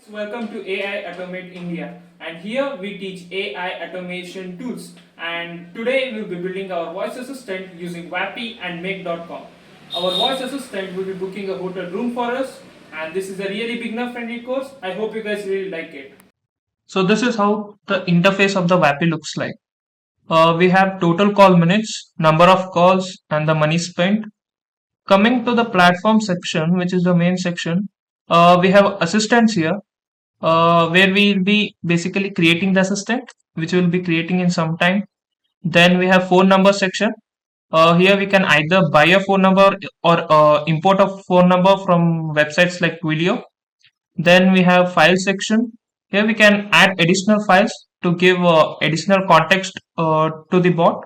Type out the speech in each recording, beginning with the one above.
Welcome to AI Automate India, and here we teach AI automation tools. And today we'll be building our voice assistant using Vapi and Make.com. Our voice assistant will be booking a hotel room for us, and this is a really beginner friendly course. I hope you guys really like it. So this is how the interface of the Vapi looks like. We have total call minutes, number of calls, and the money spent. Coming to the platform section, which is the main section, we have assistants here where we'll be basically creating the assistant, which we'll be creating in some time. Then we have phone number section. Here we can either buy a phone number or import a phone number from websites like Video. Then we have file section. Here we can add additional files to give additional context to the bot.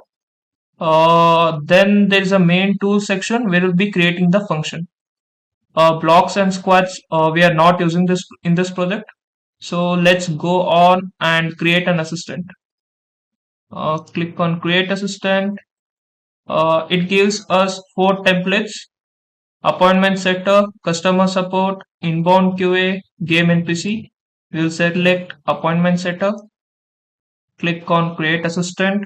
Then there is a main tool section where we'll be creating the function. Blocks and squads, we are not using this in this project. So let's go on and create an assistant. Click on create assistant. It gives us 4 templates: appointment setter, customer support, inbound QA, game NPC. We'll select appointment setter. Click on create assistant.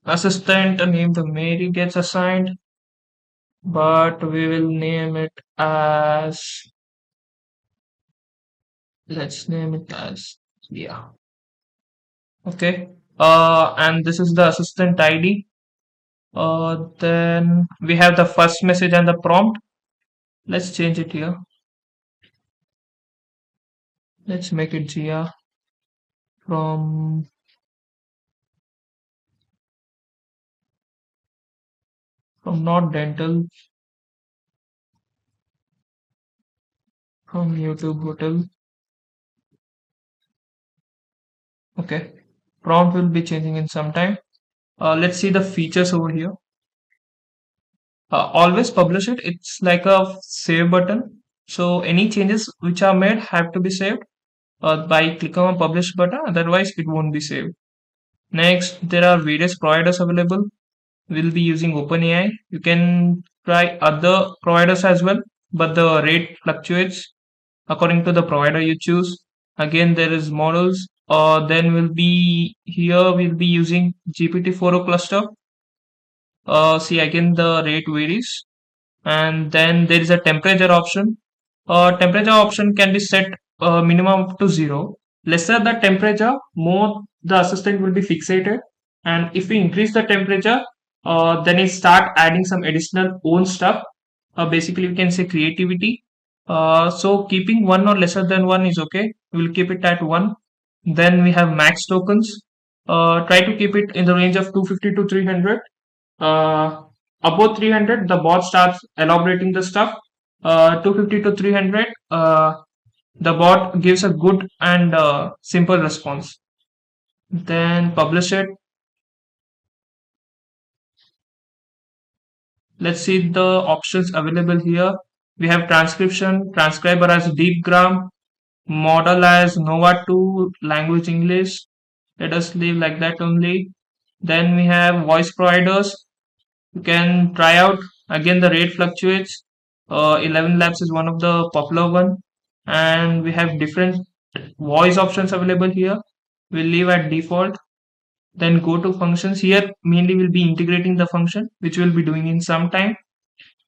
Assistant name the Mary gets assigned, but we will name it as, let's name it as, yeah. Okay. And this is the assistant ID. Then we have the first message and the prompt. Let's change it here. Let's make it Jia from not dental, from YouTube hotel. Okay. Prompt will be changing in some time. Let's see the features over here. Always publish it. It's like a save button. So any changes which are made have to be saved by clicking on publish button. Otherwise, it won't be saved. Next, there are various providers available. We'll be using OpenAI. You can try other providers as well, but the rate fluctuates according to the provider you choose. Again, there is models. Then we'll be using GPT-4o cluster. See, again the rate varies. And then there is a temperature option. Temperature option can be set minimum to 0. Lesser the temperature, more the assistant will be fixated. And if we increase the temperature, then it start adding some additional own stuff. Basically, we can say creativity. So keeping 1 or lesser than 1 is okay. We'll keep it at 1. Then we have max tokens. Try to keep it in the range of 250 to 300. Above 300, the bot starts elaborating the stuff. 250 to 300, the bot gives a good and simple response. Then publish it. Let's see the options available here. We have transcription, transcriber as DeepGram, model as Nova 2, language English. Let us leave like that only. Then we have voice providers. You can try out. Again, the rate fluctuates. 11 Labs is one of the popular one, and we have different voice options available here. We'll leave at default. Then go to functions. Here mainly we'll be integrating the function, which we'll be doing in some time.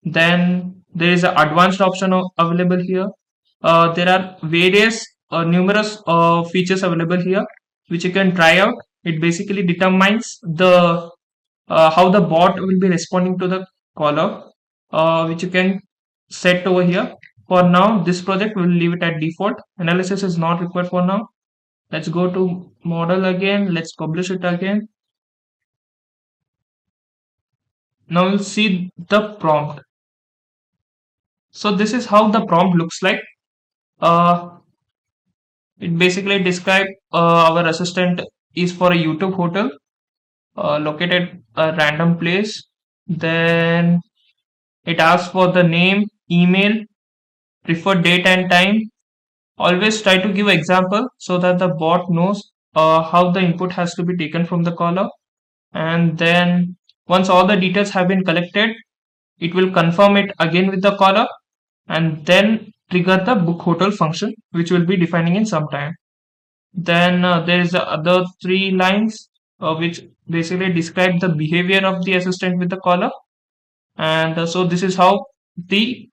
Then there is an advanced option available here. There are various numerous features available here, which you can try out. It basically determines the how the bot will be responding to the caller, which you can set over here. For now, this project will leave it at default. Analysis is not required for now. Let's go to model again. Let's publish it again. Now we'll see the prompt. So this is how the prompt looks like. It basically describes our assistant is for a YouTube hotel located a random place. Then it asks for the name, email, preferred date and time. Always try to give example so that the bot knows how the input has to be taken from the caller. And then once all the details have been collected, it will confirm it again with the caller. and then trigger the book hotel function, which we'll be defining in some time. Then there is the other three lines which basically describe the behavior of the assistant with the caller. And so this is how the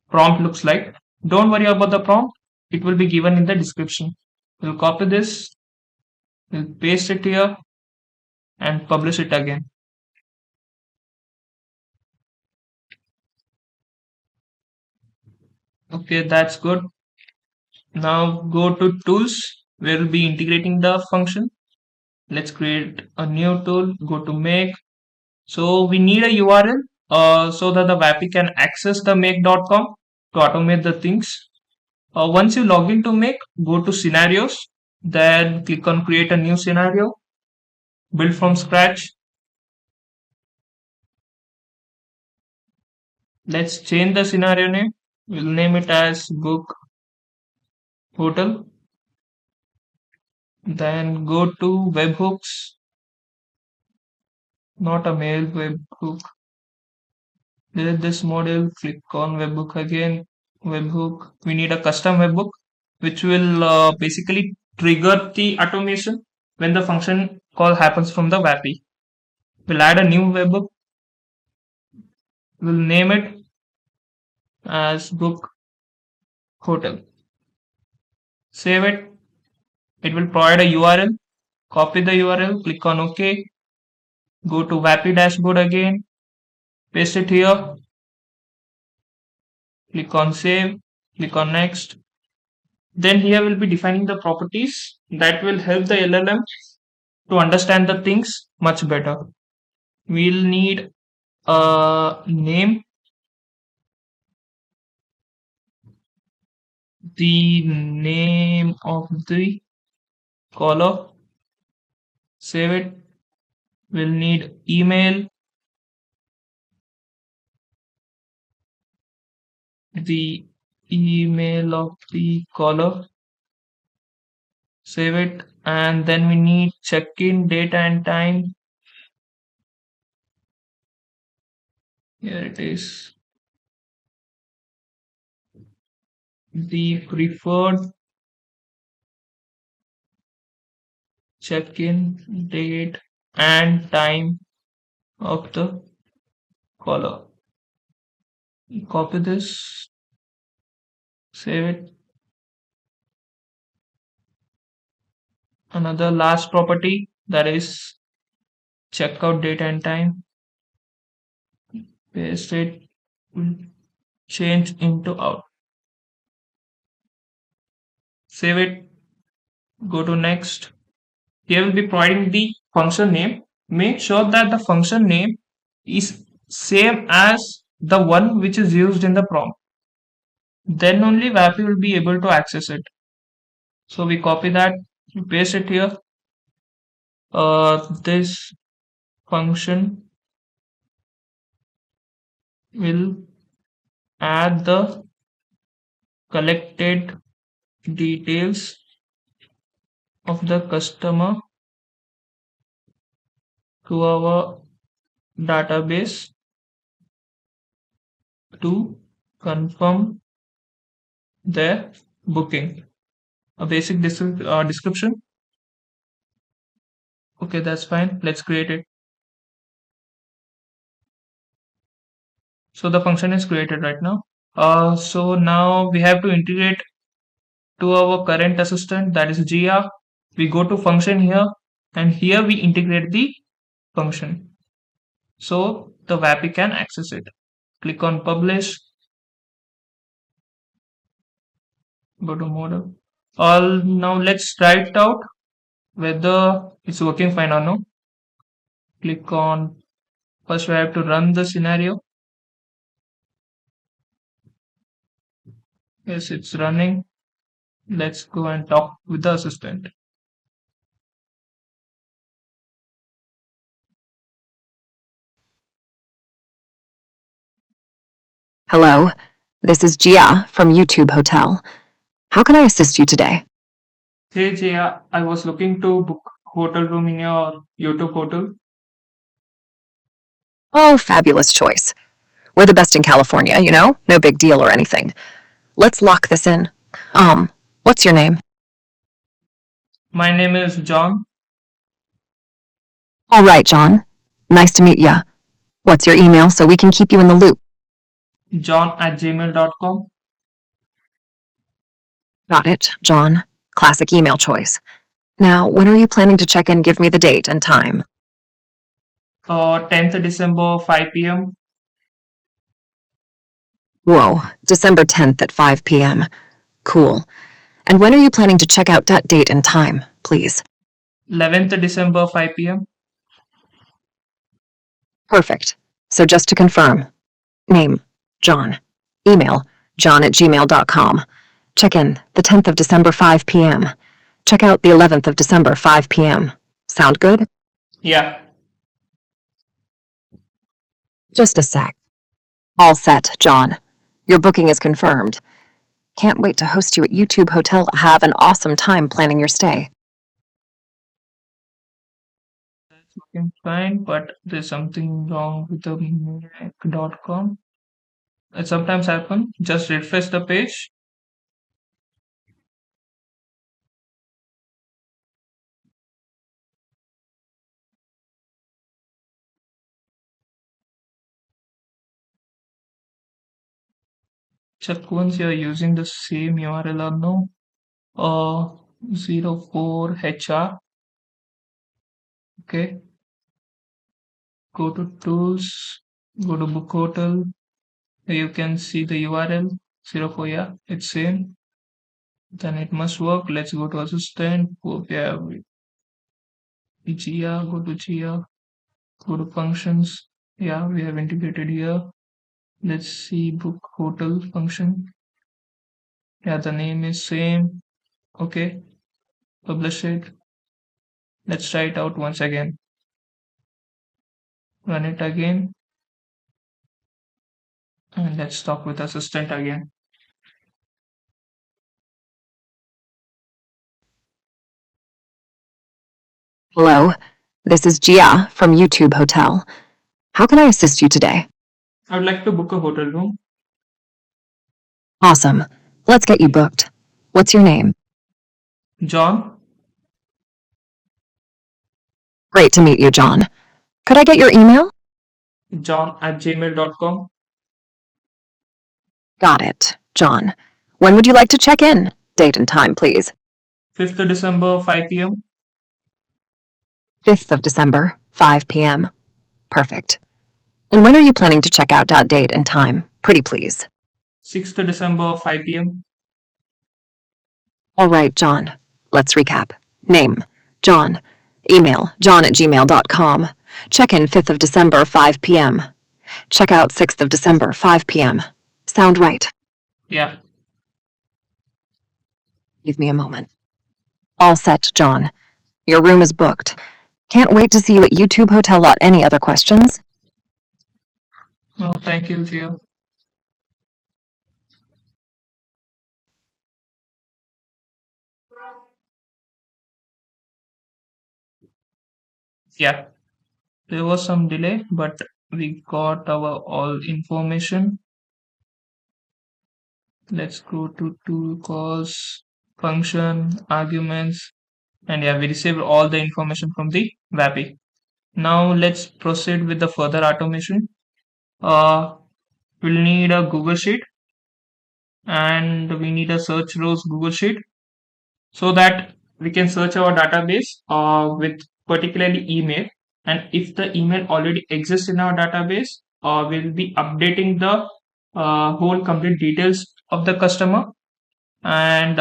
prompt looks like. Don't worry about the prompt. It will be given in the description. We'll copy this, we'll paste it here and publish it again. Okay, that's good. Now go to tools where we'll be integrating the function. Let's create a new tool. Go to make. So we need a URL so that the Vapi can access the make.com to automate the things. Once you log into make, go to scenarios, then click on create a new scenario, build from scratch. Let's change the scenario name. We'll name it as book hotel. Then go to webhooks, not a mail webhook. Delete this model, click on webhook again, webhook. We need a custom webhook, which will basically trigger the automation when the function call happens from the Vapi. We'll add a new webhook. We'll name it as book hotel. Save it. It will provide a URL. Copy the URL, click on OK. Go to Vapi dashboard again. Paste it here. Click on save. Click on next. Then here we'll be defining the properties that will help the LLM to understand the things much better. We'll need a name, the name of the caller, save it. We'll need email, the email of the caller, save it. And then we need check-in date and time. Here it is. The preferred check-in date and time of the caller. Copy this, save it. Another last property, that is checkout date and time. Paste it, change into out. Save it, go to next. Here we'll be providing the function name. Make sure that the function name is same as the one which is used in the prompt. Then only Vapi will be able to access it. So we copy that, we paste it here. This function will add the collected details of the customer to our database to confirm their booking. A basic description. Okay, that's fine. Let's create it. So the function is created right now. So now we have to integrate to our current assistant, that is Gia. We go to function here, and here we integrate the function. So the Vapi can access it. Click on publish. Go to model. Now let's try it out whether it's working fine or no. Click on, first we have to run the scenario. Yes, it's running. Let's go and talk with the assistant. Hello, this is Gia from YouTube Hotel. How can I assist you today? Hey Jaya, I was looking to book hotel room in your YouTube hotel. Oh, fabulous choice. We're the best in California, you know? No big deal or anything. Let's lock this in. What's your name? My name is John. All right, John. Nice to meet ya. What's your email so we can keep you in the loop? John@gmail.com. Got it, John. Classic email choice. Now, when are you planning to check in? Give me the date and time. 10th December, 5 p.m. Whoa, December 10th at 5 p.m. Cool. And when are you planning to check out? Date and time, please. 11th December, 5 p.m. Perfect. So just to confirm, name, John. Email, john@gmail.com. Check in, the 10th of December, 5 p.m. Check out the 11th of December, 5 p.m. Sound good? Yeah. Just a sec. All set, John. Your booking is confirmed. Can't wait to host you at YouTube Hotel. Have an awesome time planning your stay. That's looking fine, but there's something wrong with the Mac.com. It sometimes happens. Just refresh the page. Check once you're using the same URL or no. 04HR. Okay. Go to tools. Go to book hotel. You can see the URL 04. Yeah, it's same. Then it must work. Let's go to assistant. Yeah, Gia. Go to Gia. Go to functions. Yeah, we have integrated here. Let's see book hotel function. Yeah, the name is same. Okay, publish it. Let's try it out once again. Run it again. And let's talk with assistant again. Hello, this is Gia from YouTube Hotel. How can I assist you today? I would like to book a hotel room. Awesome. Let's get you booked. What's your name? John. Great to meet you, John. Could I get your email? John@gmail.com. Got it, John. When would you like to check in? Date and time, please. 5th December, 5 p.m. 5th of December, 5 p.m. Perfect. And when are you planning to check out? Date and time. Pretty please. 6th December, 5 p.m. All right, John. Let's recap. Name, John. Email, john@gmail.com. Check in 5th of December, 5 p.m. Check out 6th of December, 5 p.m. Sound right? Yeah. Give me a moment. All set, John. Your room is booked. Can't wait to see you at YouTube Hotel. Any other questions? Oh, thank you, Gio. Yeah. There was some delay, but we got our all information. Let's go to tool calls, function, arguments, and yeah, we received all the information from the Vapi. Now let's proceed with the further automation. Uh, we'll need a Google Sheet and we need a search rows Google Sheet so that we can search our database with particularly email. And if the email already exists in our database, we'll be updating the whole complete details of the customer. And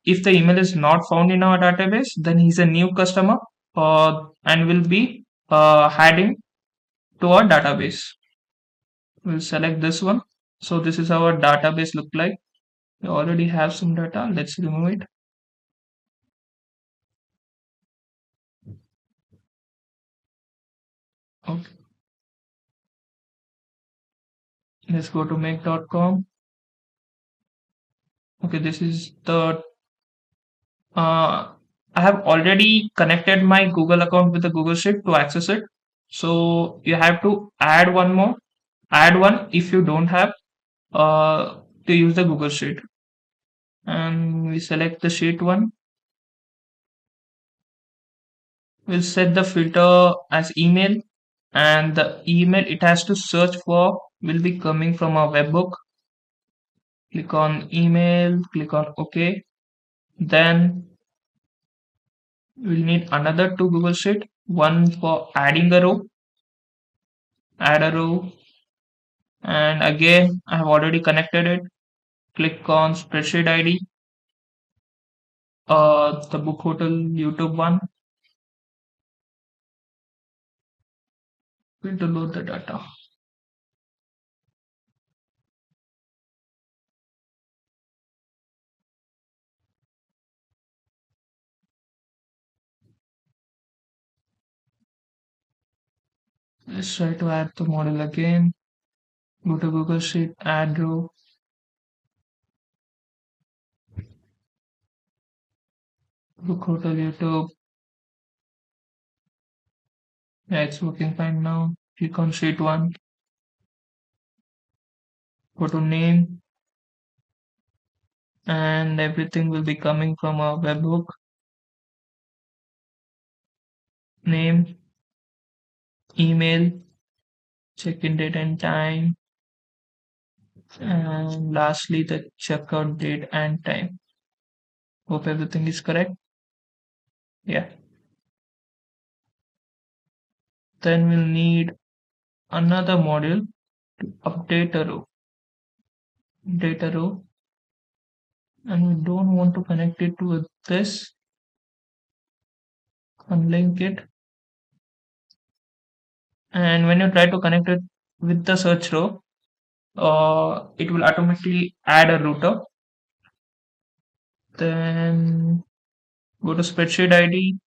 if the email is not found in our database, then he's a new customer and will be adding to our database. We'll select this one. So this is our database look like. We already have some data. Let's remove it. Okay. Let's go to make.com. Okay, this is the uh, I have already connected my Google account with the Google Sheet to access it. So you have to add one more. add one if you don't have to use the Google Sheet. And we select the sheet one. We'll set the filter as email, and the email it has to search for will be coming from our webbook. Click on email, click on OK. Then we'll need another two Google Sheet, one for adding a row, add a row, and again I have already connected it. Click on spreadsheet ID, the book hotel YouTube one. We'll download the data. Let's try to add the model again. Go to Google Sheet, add row, book hotel YouTube. Yeah, it's working fine now. Click on sheet one, go to name, and everything will be coming from our webhook. Name, email, check-in date and time, and lastly the checkout date and time. Hope everything is correct. Yeah. Then we'll need another module to update a row. Update a row, and we don't want to connect it to this. Unlink it, and when you try to connect it with the search row, it will automatically add a router. Then go to spreadsheet ID,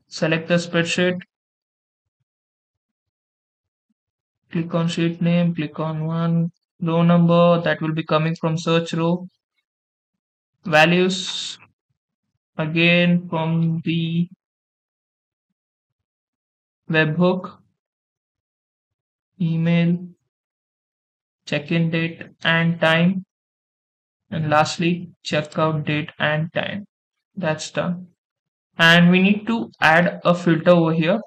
select the spreadsheet, click on sheet name, click on one row number that will be coming from search row, values again from the webhook, email, check-in date and time, and lastly checkout date and time. That's done. And we need to add a filter over here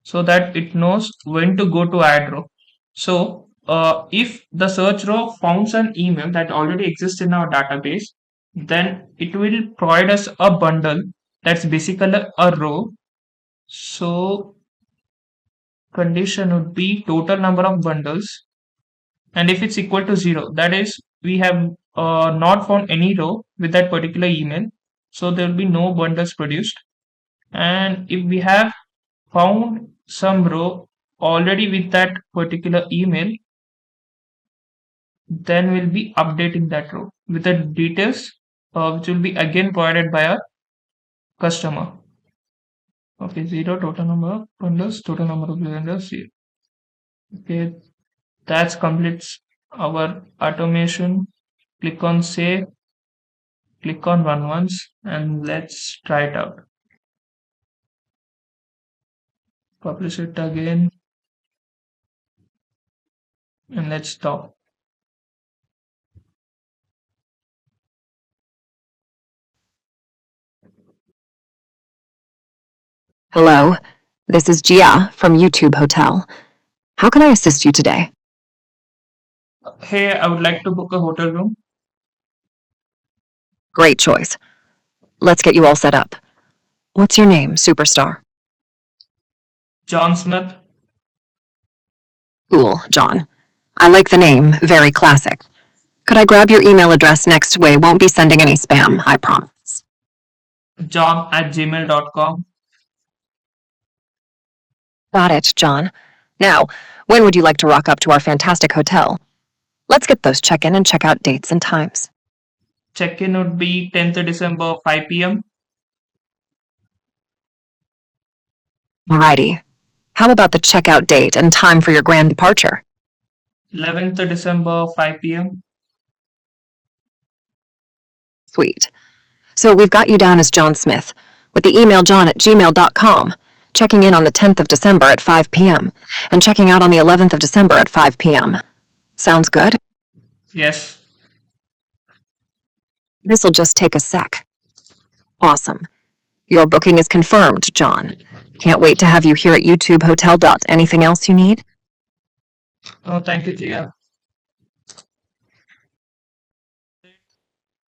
so that it knows when to go to add row. So if the search row founds an email that already exists in our database, then it will provide us a bundle that's basically a row. So condition would be total number of bundles, and if it's equal to 0, that is we have not found any row with that particular email, so there will be no bundles produced. And if we have found some row already with that particular email, then we'll be updating that row with the details which will be again provided by our customer. Okay, 0 total number of bundles, total number of bundles 0. Okay, that completes our automation. Click on save, click on run once, and let's try it out. Publish it again, and let's stop. Hello, this is Gia from YouTube Hotel. How can I assist you today? Hey, I would like to book a hotel room. Great choice. Let's get you all set up. What's your name, superstar? John Smith. Cool, John. I like the name, very classic. Could I grab your email address next way? Won't be sending any spam, I promise. John@gmail.com. Got it, John. Now, when would you like to rock up to our fantastic hotel? Let's get those check-in and check-out dates and times. Check-in would be 10th December, 5 p.m. Alrighty. How about the checkout date and time for your grand departure? 11th December, 5 p.m. Sweet. So we've got you down as John Smith, with the email john@gmail.com. checking in on the 10th of December at 5 p.m., and checking out on the 11th of December at 5 p.m. Sounds good? Yes. This'll just take a sec. Awesome. Your booking is confirmed, John. Can't wait to have you here at YouTube Hotel. Anything else you need? Oh, thank you, Jia.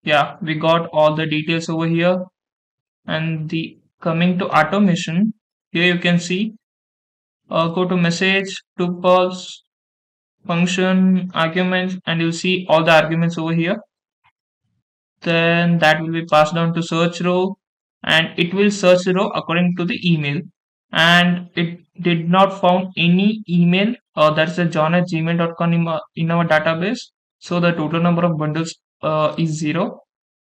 Yeah, we got all the details over here. And the coming to automation, here you can see go to message, tuples, function, arguments, and you'll see all the arguments over here. Then that will be passed down to search row, and it will search the row according to the email. And it did not found any email that's a john at gmail.com in our database. So the total number of bundles is 0.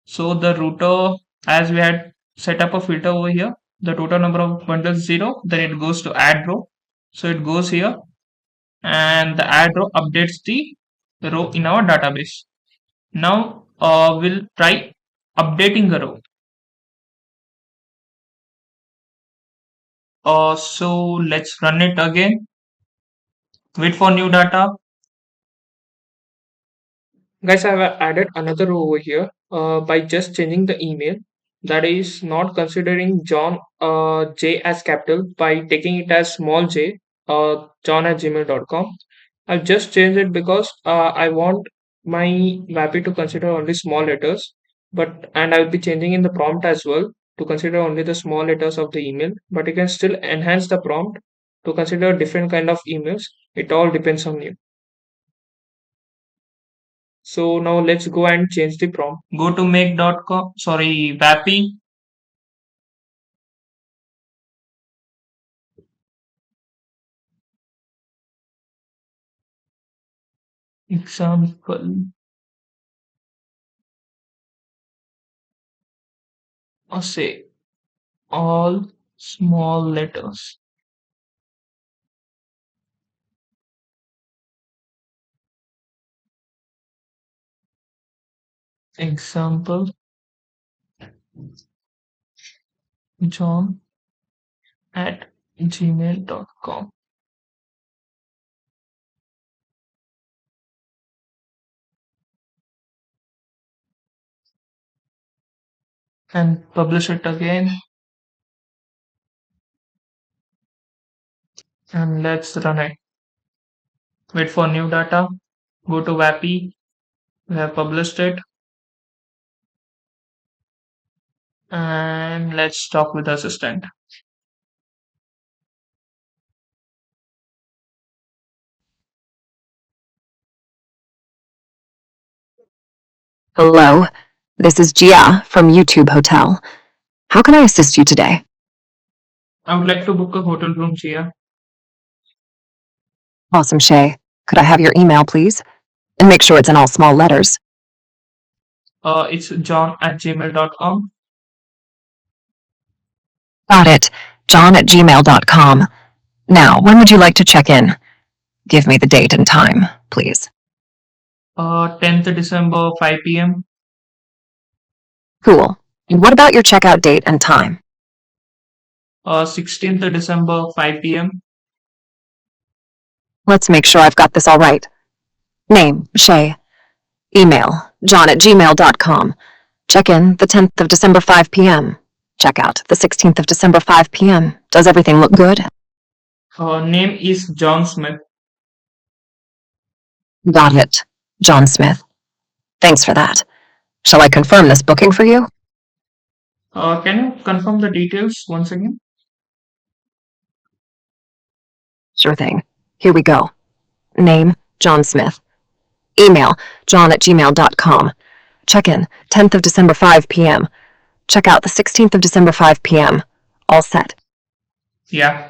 So the router, as we had set up a filter over here, the total number of bundles 0, then it goes to add row. So it goes here, and the add row updates the row in our database. Now we'll try updating the row. So let's run it again. Wait for new data. Guys, I have added another row over here by just changing the email. That is not considering John J as capital by taking it as small j, john at gmail.com. I've just changed it because I want my Vapi to consider only small letters, but and I'll be changing in the prompt as well to consider only the small letters of the email. But you can still enhance the prompt to consider different kind of emails. It all depends on you. So now let's go and change the prompt. Go to make.com, sorry, Vapi. Example, or say all small letters. Example, John at gmail.com, and publish it again. And let's run it. Wait for new data. Go to Vapi. We have published it. And let's talk with the assistant. Hello, this is Gia from YouTube Hotel. How can I assist you today? I would like to book a hotel room, Chia. Awesome, Shay. Could I have your email, please? And make sure it's in all small letters. It's john at gmail.com. Got it. John at gmail.com. Now, when would you like to check in? Give me the date and time, please. 10th December, 5 p.m. Cool. And what about your checkout date and time? 16th December, 5 p.m. Let's make sure I've got this all right. Name, Shay. Email, john at gmail.com. Check in the 10th of December, 5 p.m. Check out the 16th of December, 5 p.m. Does everything look good? Name is John Smith. Got it. John Smith. Thanks for that. Shall I confirm this booking for you? Can you confirm the details once again? Sure thing. Here we go. Name, John Smith. Email, john at gmail.com. Check in, 10th of December, 5 p.m. Check out the 16th of December, 5 p.m. All set. Yeah.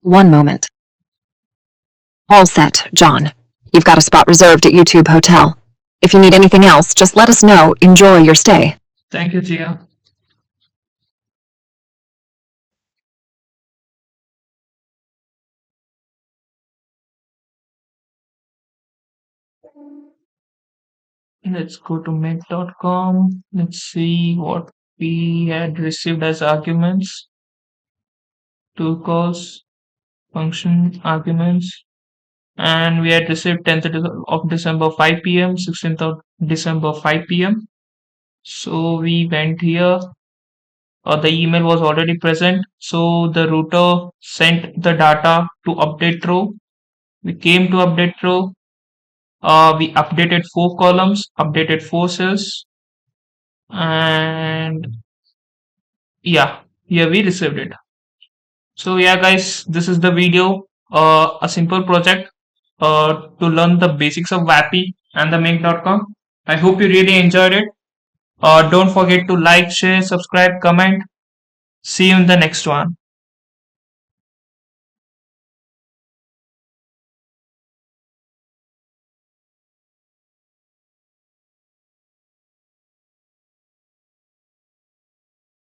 One moment. All set, John. You've got a spot reserved at YouTube Hotel. If you need anything else, just let us know. Enjoy your stay. Thank you, Gia. Let's go to make.com. Let's see what we had received as arguments. to calls, function arguments, and we had received 10th of December 5 p.m., 16th of December 5 p.m. So we went here. The email was already present, so the router sent the data to update row. We came to update row. We updated 4 columns, updated 4 cells, and yeah, here we received it. So yeah, guys, this is the video. A simple project to learn the basics of Vapi and the Make.com. I hope you really enjoyed it. Don't forget to like, share, subscribe, comment. See you in the next one.